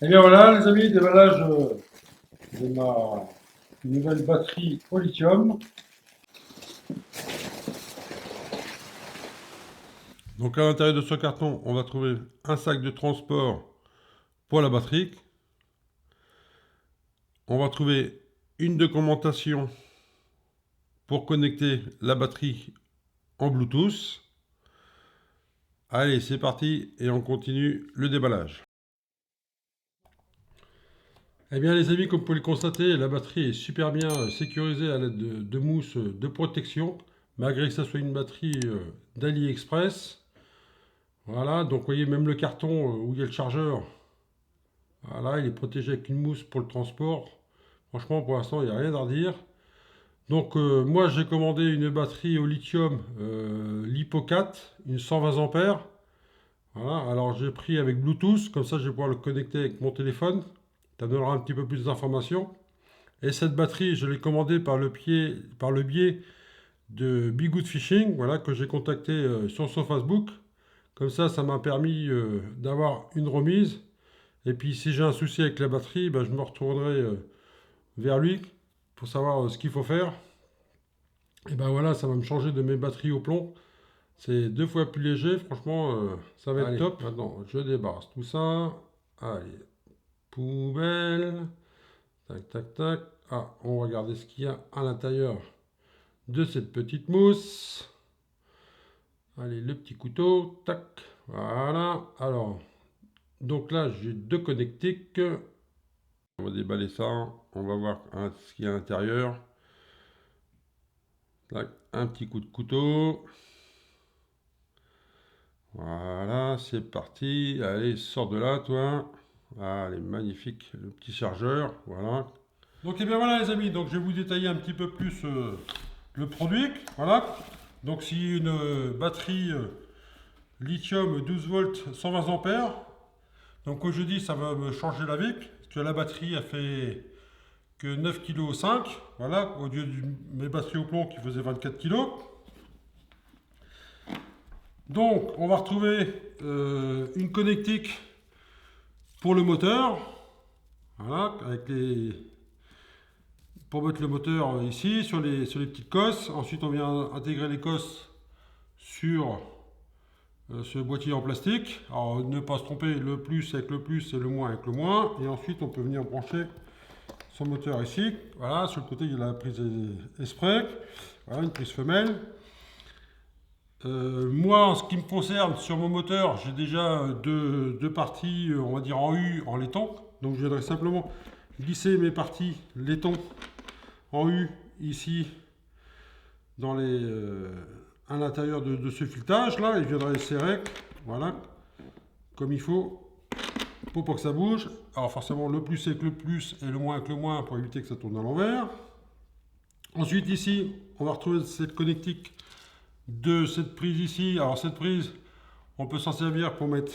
Et bien voilà les amis, déballage de ma nouvelle batterie au lithium. Donc à l'intérieur de ce carton, on va trouver un sac de transport pour la batterie. On va trouver une documentation pour connecter la batterie en Bluetooth. Allez, c'est parti et on continue le déballage. Eh bien les amis, comme vous pouvez le constater, la batterie est super bien sécurisée à l'aide de mousse de protection, malgré que ça soit une batterie d'AliExpress. Voilà, donc vous voyez même le carton où il y a le chargeur, voilà, il est protégé avec une mousse pour le transport. Franchement, pour l'instant, il n'y a rien à redire. Donc moi j'ai commandé une batterie au lithium LiPo 4, une 120 ampères. Voilà, alors j'ai pris avec Bluetooth, comme ça je vais pouvoir le connecter avec mon téléphone. Ça me donnera un petit peu plus d'informations. Et cette batterie, je l'ai commandée par le biais de Be Good Fishing, voilà, que j'ai contacté sur son Facebook. Comme ça m'a permis d'avoir une remise. Et puis si j'ai un souci avec la batterie, ben, je me retournerai vers lui pour savoir ce qu'il faut faire. Et ben voilà, ça va me changer de mes batteries au plomb. C'est 2 fois plus léger, franchement, ça va être top. Maintenant, je débarrasse tout ça. Allez, poubelle. Tac, tac, tac. Ah, on va regarder ce qu'il y a à l'intérieur de cette petite mousse. Allez, le petit couteau. Tac. Voilà. Alors, donc là, j'ai 2 connectiques. On va déballer ça. On va voir ce qu'il y a à l'intérieur. Tac, un petit coup de couteau. Voilà, c'est parti. Allez, sors de là, toi. Allez, magnifique, le petit chargeur. Voilà. Donc, et bien voilà, les amis. Donc, je vais vous détailler un petit peu plus le produit. Voilà. Donc, si une batterie lithium 12 volts 120 ampères. Donc, comme je dis, ça va me changer la vie. Parce que la batterie a fait que 9,5 kg. Voilà, au lieu de mes batteries au plomb qui faisaient 24 kg. Donc, on va retrouver une connectique pour le moteur. Voilà, avec pour mettre le moteur ici, sur les petites cosses. Ensuite, on vient intégrer les cosses sur ce boîtier en plastique. Alors, ne pas se tromper, le plus avec le plus et le moins avec le moins. Et ensuite, on peut venir brancher son moteur ici. Voilà, sur le côté, il y a la prise Esprec. Voilà, une prise femelle. Moi, en ce qui me concerne, sur mon moteur, j'ai déjà deux parties, on va dire en U, en laiton. Donc je viendrai simplement glisser mes parties laiton en U ici à l'intérieur de ce filetage là, et je viendrai serrer, voilà, comme il faut, pour pas que ça bouge. Alors forcément le plus avec le plus et le moins avec le moins pour éviter que ça tourne à l'envers. Ensuite ici, on va retrouver cette connectique de cette prise ici. Alors cette prise, on peut s'en servir pour mettre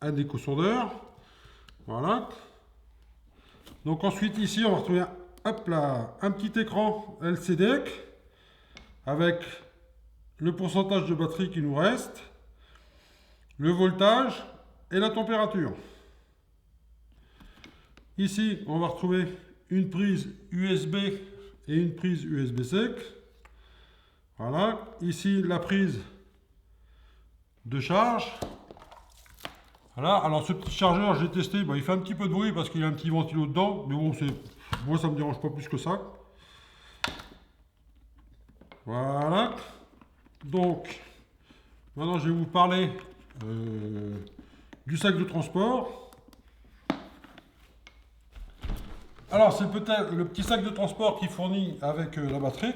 un déco-sondeur. Voilà. Donc ensuite ici, on va retrouver un petit écran LCD avec le pourcentage de batterie qui nous reste, le voltage et la température. Ici, on va retrouver une prise USB et une prise USB-C. Voilà, ici la prise de charge. Voilà, alors ce petit chargeur, j'ai testé, il fait un petit peu de bruit parce qu'il y a un petit ventilo dedans, mais bon, moi ça me dérange pas plus que ça. Voilà, donc maintenant je vais vous parler du sac de transport. Alors c'est peut-être le petit sac de transport qui fournit avec la batterie.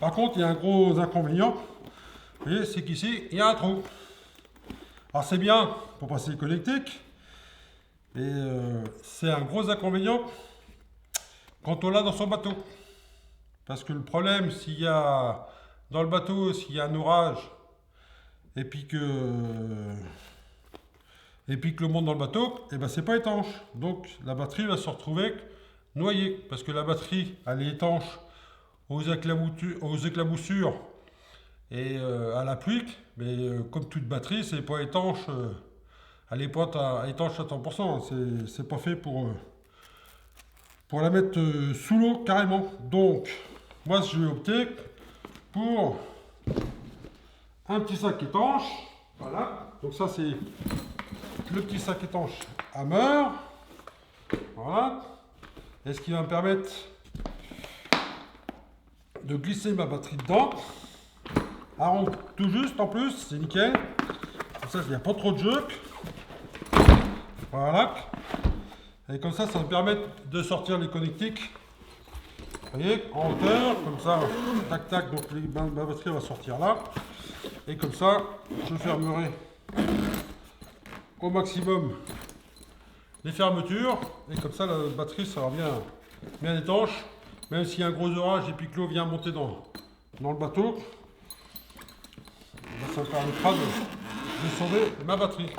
Par contre, il y a un gros inconvénient, c'est qu'ici, il y a un trou. Alors c'est bien pour passer les connectiques, mais c'est un gros inconvénient quand on l'a dans son bateau. Parce que le problème, s'il y a dans le bateau, s'il y a un orage, et puis que le monde dans le bateau, et ben c'est pas étanche. Donc la batterie va se retrouver noyée. Parce que la batterie, elle est étanche aux éclaboussures et à la pluie. Mais comme toute batterie, c'est pas étanche. Elle n'est pas étanche à 100%. C'est pas fait pour la mettre sous l'eau carrément. Donc, moi je vais opter pour un petit sac étanche. Voilà. Donc ça c'est le petit sac étanche Hammer. Voilà. Et ce qui va me permettre de glisser ma batterie dedans. À rond tout juste en plus, c'est nickel. Comme ça, il n'y a pas trop de jeu. Voilà. Et comme ça, ça me permet de sortir les connectiques. Vous voyez, en hauteur, comme ça, tac tac, donc ma batterie va sortir là. Et comme ça, je fermerai au maximum les fermetures. Et comme ça, la batterie sera bien étanche. Même s'il y a un gros orage et puis que l'eau vient monter dans le bateau, ça me permettra de sauver ma batterie.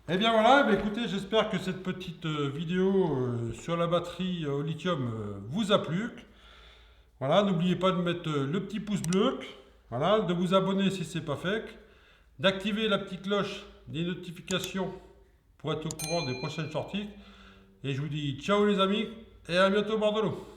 Et bien voilà, écoutez, j'espère que cette petite vidéo sur la batterie au lithium vous a plu. Voilà, n'oubliez pas de mettre le petit pouce bleu, voilà, de vous abonner si ce n'est pas fait, d'activer la petite cloche des notifications pour être au courant des prochaines sorties. Et je vous dis ciao les amis et à bientôt au bord de l'eau.